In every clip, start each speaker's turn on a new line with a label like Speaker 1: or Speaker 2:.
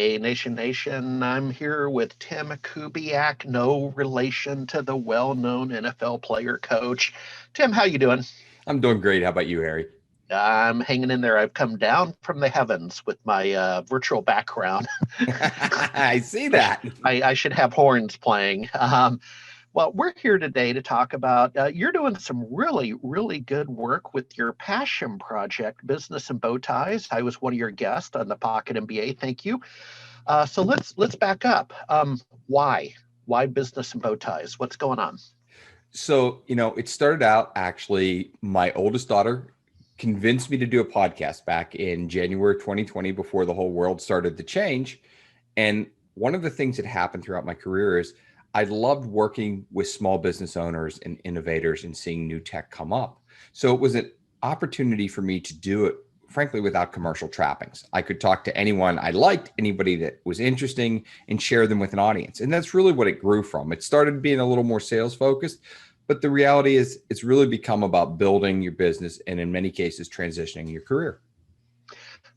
Speaker 1: Hey, Nation. I'm here with Tim Kubiak, no relation to the well-known NFL player coach. Tim, how you doing?
Speaker 2: I'm doing great. How about you, Harry?
Speaker 1: I'm hanging in there. I've come down from the heavens with my virtual background.
Speaker 2: I see
Speaker 1: I, sh-
Speaker 2: that.
Speaker 1: I should have horns playing. Well, we're here today to talk about you're doing some really good work with your passion project, Business and Bow Ties. I was one of your guests on the Pocket MBA. Thank you. So let's back up. Why? Why business and bow ties? What's going on?
Speaker 2: So, it started out actually, my oldest daughter convinced me to do a podcast back in January 2020 before the whole world started to change. And one of the things that happened throughout my career is I loved working with small business owners and innovators and seeing new tech come up. So it was an opportunity for me to do it, frankly, without commercial trappings. I could talk to anyone I liked, anybody that was interesting, and share them with an audience. And that's really what it grew from. It started being a little more sales focused, but the reality is it's really become about building your business and in many cases transitioning your career.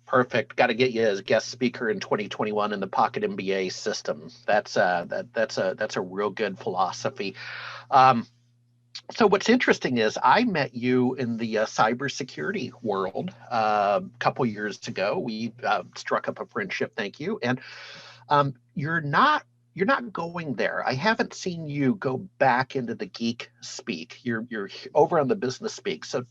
Speaker 1: Perfect. Got to get you as guest speaker in 2021 in the Pocket MBA system. That's a real good philosophy. Um, so what's interesting is I met you in the cybersecurity world a couple years ago. We struck up a friendship. Thank you. And you're not going there. I haven't seen you go back into the geek speak. You're over on the business speak. So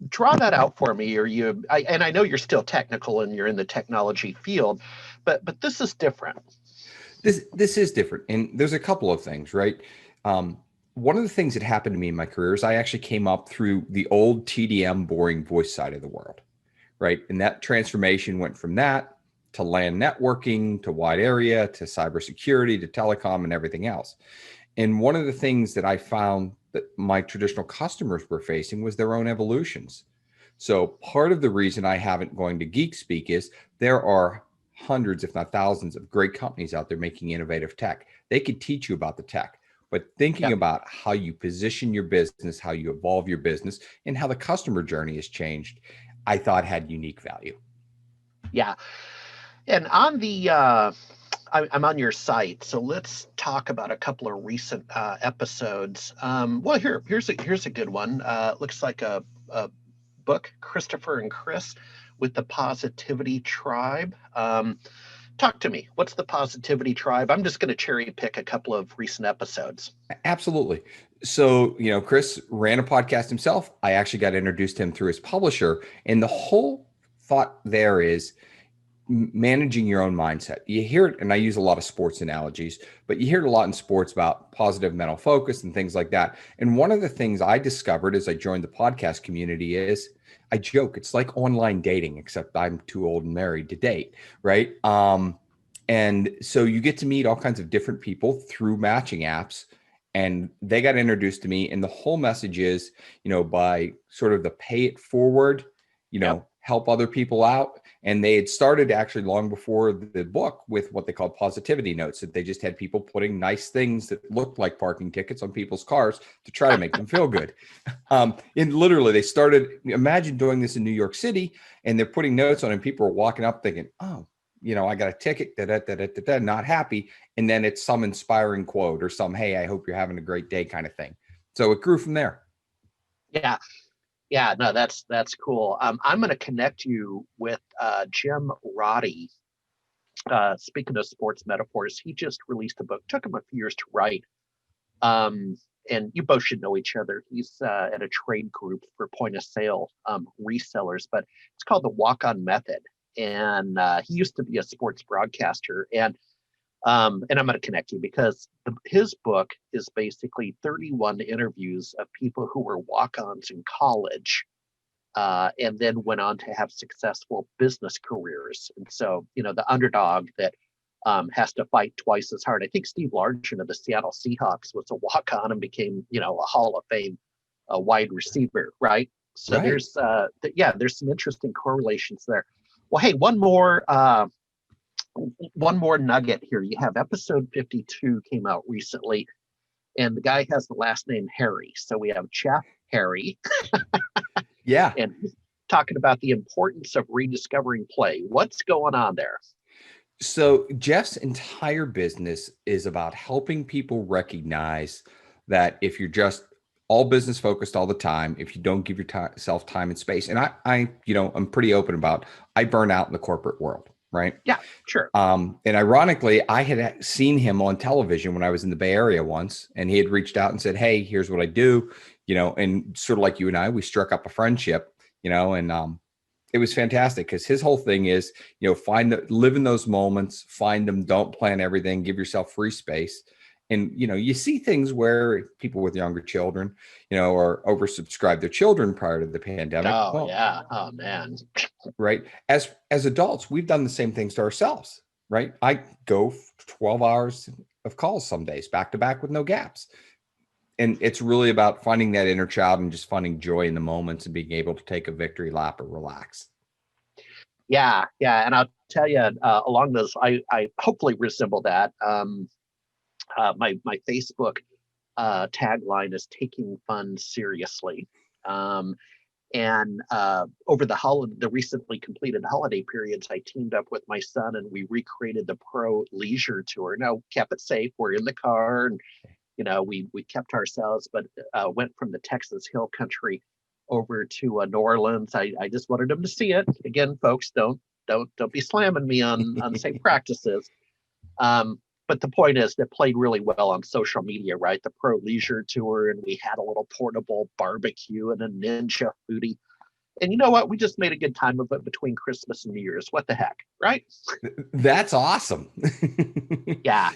Speaker 1: draw that out for me. And I know you're still technical and you're in the technology field, but this is different.
Speaker 2: This is different, and there's a couple of things, right? One of the things that happened to me in my career is I actually came up through the old TDM boring voice side of the world, right? And that transformation went from that to LAN networking, to wide area, to cybersecurity, to telecom, and everything else. And one of the things that I found that my traditional customers were facing was their own evolutions. So part of the reason I haven't going to Geek Speak is there are hundreds, if not thousands, of great companies out there making innovative tech. They could teach you about the tech, but thinking
Speaker 1: Yep.
Speaker 2: about how you position your business, how you evolve your business, and how the customer journey has changed, I thought had unique value.
Speaker 1: Yeah. And on the I'm on your site, so let's talk about a couple of recent episodes. Well, here's a good one. Looks like a book, Christopher and Chris with the Positivity Tribe. Talk to me. What's the Positivity Tribe? I'm just going to cherry pick a couple of recent episodes.
Speaker 2: Absolutely. So, Chris ran a podcast himself. I actually got introduced to him through his publisher. And the whole thought there is managing your own mindset. You hear it, and I use a lot of sports analogies, but you hear it a lot in sports about positive mental focus and things like that. And one of the things I discovered as I joined the podcast community is I joke, it's like online dating, except I'm too old and married to date, right? And so you get to meet all kinds of different people through matching apps. And they got introduced to me. And the whole message is, by sort of the pay it forward,
Speaker 1: Yep.
Speaker 2: help other people out. And they had started actually long before the book with what they called positivity notes, that they just had people putting nice things that looked like parking tickets on people's cars to try to make them feel good. And literally they started, imagine doing this in New York City, and they're putting notes on it, and people are walking up thinking, oh, I got a ticket, not happy. And then it's some inspiring quote or some, hey, I hope you're having a great day kind of thing. So it grew from there.
Speaker 1: Yeah. Yeah, no, that's cool. I'm going to connect you with Jim Roddy. Speaking of sports metaphors, he just released a book. Took him a few years to write. Um, and you both should know each other. He's at a trade group for point of sale resellers, but it's called the Walk On Method. And he used to be a sports broadcaster. And I'm going to connect you because his book is basically 31 interviews of people who were walk-ons in college and then went on to have successful business careers. And so, the underdog that has to fight twice as hard. I think Steve Largent of the Seattle Seahawks was a walk-on and became, a Hall of Fame wide receiver, right? So
Speaker 2: Right.
Speaker 1: there's some interesting correlations there. Well, hey, one more nugget here. You have episode 52 came out recently, and the guy has the last name Harry. So we have Chef Harry,
Speaker 2: Yeah.
Speaker 1: and he's talking about the importance of rediscovering play. What's going on there?
Speaker 2: So Jeff's entire business is about helping people recognize that if you're just all business focused all the time, if you don't give yourself time and space, and I'm pretty open about, I burn out in the corporate world, right?
Speaker 1: Yeah, sure.
Speaker 2: And ironically, I had seen him on television when I was in the Bay Area once, and he had reached out and said, "Hey, here's what I do," and sort of like you and I, we struck up a friendship, and it was fantastic because his whole thing is, live in those moments, find them, don't plan everything, give yourself free space. And, you see things where people with younger children, are oversubscribed their children prior to the pandemic.
Speaker 1: Oh
Speaker 2: Well,
Speaker 1: yeah. Oh man.
Speaker 2: right. As adults, we've done the same things to ourselves, right? I go 12 hours of calls some days back to back with no gaps. And it's really about finding that inner child and just finding joy in the moments and being able to take a victory lap or relax.
Speaker 1: Yeah, yeah. And I'll tell you, along those, I hopefully resemble that. My Facebook tagline is taking fun seriously. Um, and over the recently completed holiday periods, I teamed up with my son and we recreated the Pro Leisure Tour. Now, kept it safe. We're in the car, and we kept ourselves, but went from the Texas Hill Country over to New Orleans. I just wanted them to see it. Again, folks, don't be slamming me on safe practices. But the point is, that played really well on social media, right? The Pro Leisure Tour, and we had a little portable barbecue and a ninja foodie. And you know what? We just made a good time of it between Christmas and New Year's. What the heck, right?
Speaker 2: That's awesome.
Speaker 1: Yeah.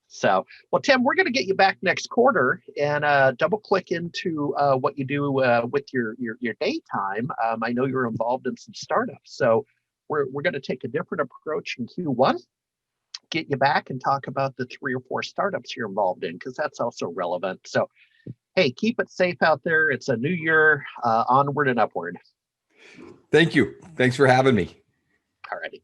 Speaker 1: So, well, Tim, we're going to get you back next quarter and double click into what you do with your daytime. I know you're involved in some startups, so we're going to take a different approach in Q1. Get you back and talk about the 3 or 4 startups you're involved in, because that's also relevant. So, hey, keep it safe out there. It's a new year, onward and upward.
Speaker 2: Thank you. Thanks for having me.
Speaker 1: All righty.